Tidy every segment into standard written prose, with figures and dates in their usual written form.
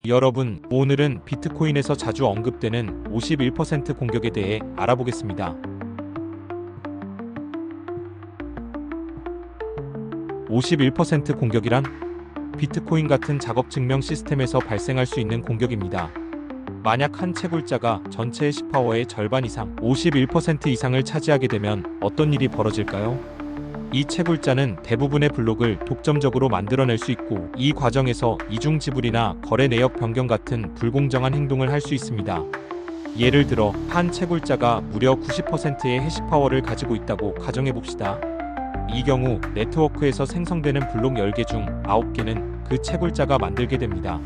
여러분, 오늘은 비트코인에서 자주 언급되는 51% 공격에 대해 알아보겠습니다. 51% 공격이란 비트코인 같은 작업 증명 시스템에서 발생할 수 있는 공격입니다. 만약 한 채굴자가 전체 해시파워의 절반 이상, 51% 이상을 차지하게 되면 어떤 일이 벌어질까요? 이 채굴자는 대부분의 블록을 독점적으로 만들어낼 수 있고, 이 과정에서 이중 지불이나 거래 내역 변경 같은 불공정한 행동을 할 수 있습니다. 예를 들어 한 채굴자가 무려 90%의 해시파워를 가지고 있다고 가정해봅시다. 이 경우 네트워크에서 생성되는 블록 10개 중 9개는 그 채굴자가 만들게 됩니다.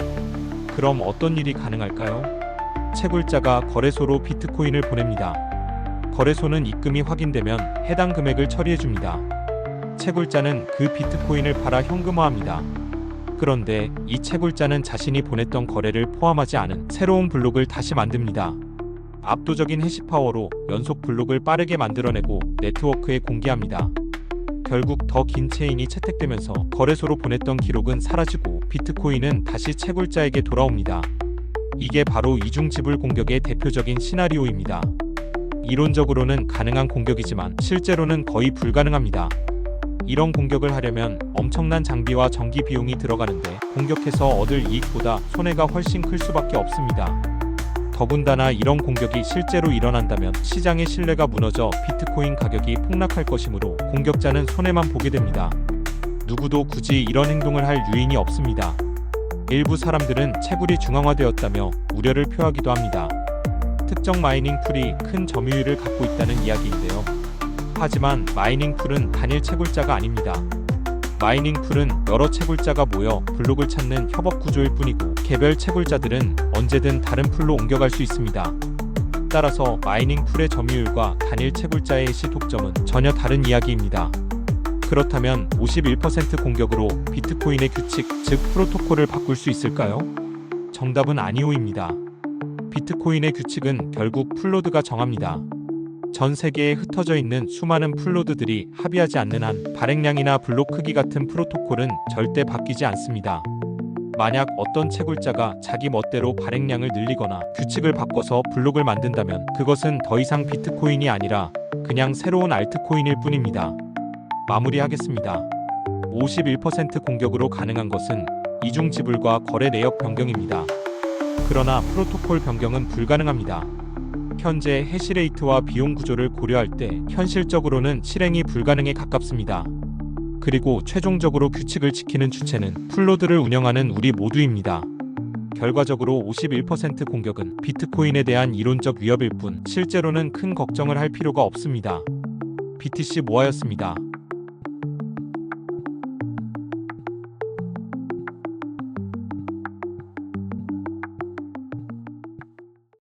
그럼 어떤 일이 가능할까요? 채굴자가 거래소로 비트코인을 보냅니다. 거래소는 입금이 확인되면 해당 금액을 처리해줍니다. 채굴자는 그 비트코인을 팔아 현금화합니다. 그런데 이 채굴자는 자신이 보냈던 거래를 포함하지 않은 새로운 블록을 다시 만듭니다. 압도적인 해시파워로 연속 블록을 빠르게 만들어내고 네트워크에 공개합니다. 결국 더 긴 체인이 채택되면서 거래소로 보냈던 기록은 사라지고 비트코인은 다시 채굴자에게 돌아옵니다. 이게 바로 이중 지불 공격의 대표적인 시나리오입니다. 이론적으로는 가능한 공격이지만 실제로는 거의 불가능합니다. 이런 공격을 하려면 엄청난 장비와 전기 비용이 들어가는데, 공격해서 얻을 이익보다 손해가 훨씬 클 수밖에 없습니다. 더군다나 이런 공격이 실제로 일어난다면 시장의 신뢰가 무너져 비트코인 가격이 폭락할 것이므로 공격자는 손해만 보게 됩니다. 누구도 굳이 이런 행동을 할 유인이 없습니다. 일부 사람들은 채굴이 중앙화되었다며 우려를 표하기도 합니다. 특정 마이닝 풀이 큰 점유율을 갖고 있다는 이야기인데요. 하지만 마이닝 풀은 단일 채굴자가 아닙니다. 마이닝 풀은 여러 채굴자가 모여 블록을 찾는 협업 구조일 뿐이고, 개별 채굴자들은 언제든 다른 풀로 옮겨갈 수 있습니다. 따라서 마이닝 풀의 점유율과 단일 채굴자의 해시 독점은 전혀 다른 이야기입니다. 그렇다면 51% 공격으로 비트코인의 규칙, 즉 프로토콜을 바꿀 수 있을까요? 정답은 아니오입니다. 비트코인의 규칙은 결국 풀노드가 정합니다. 전 세계에 흩어져 있는 수많은 풀노드들이 합의하지 않는 한 발행량이나 블록 크기 같은 프로토콜은 절대 바뀌지 않습니다. 만약 어떤 채굴자가 자기 멋대로 발행량을 늘리거나 규칙을 바꿔서 블록을 만든다면 그것은 더 이상 비트코인이 아니라 그냥 새로운 알트코인일 뿐입니다. 마무리하겠습니다. 51% 공격으로 가능한 것은 이중 지불과 거래 내역 변경입니다. 그러나 프로토콜 변경은 불가능합니다. 현재 해시레이트와 비용 구조를 고려할 때 현실적으로는 실행이 불가능에 가깝습니다. 그리고 최종적으로 규칙을 지키는 주체는 풀노드를 운영하는 우리 모두입니다. 결과적으로 51% 공격은 비트코인에 대한 이론적 위협일 뿐 실제로는 큰 걱정을 할 필요가 없습니다. BTC 모아였습니다.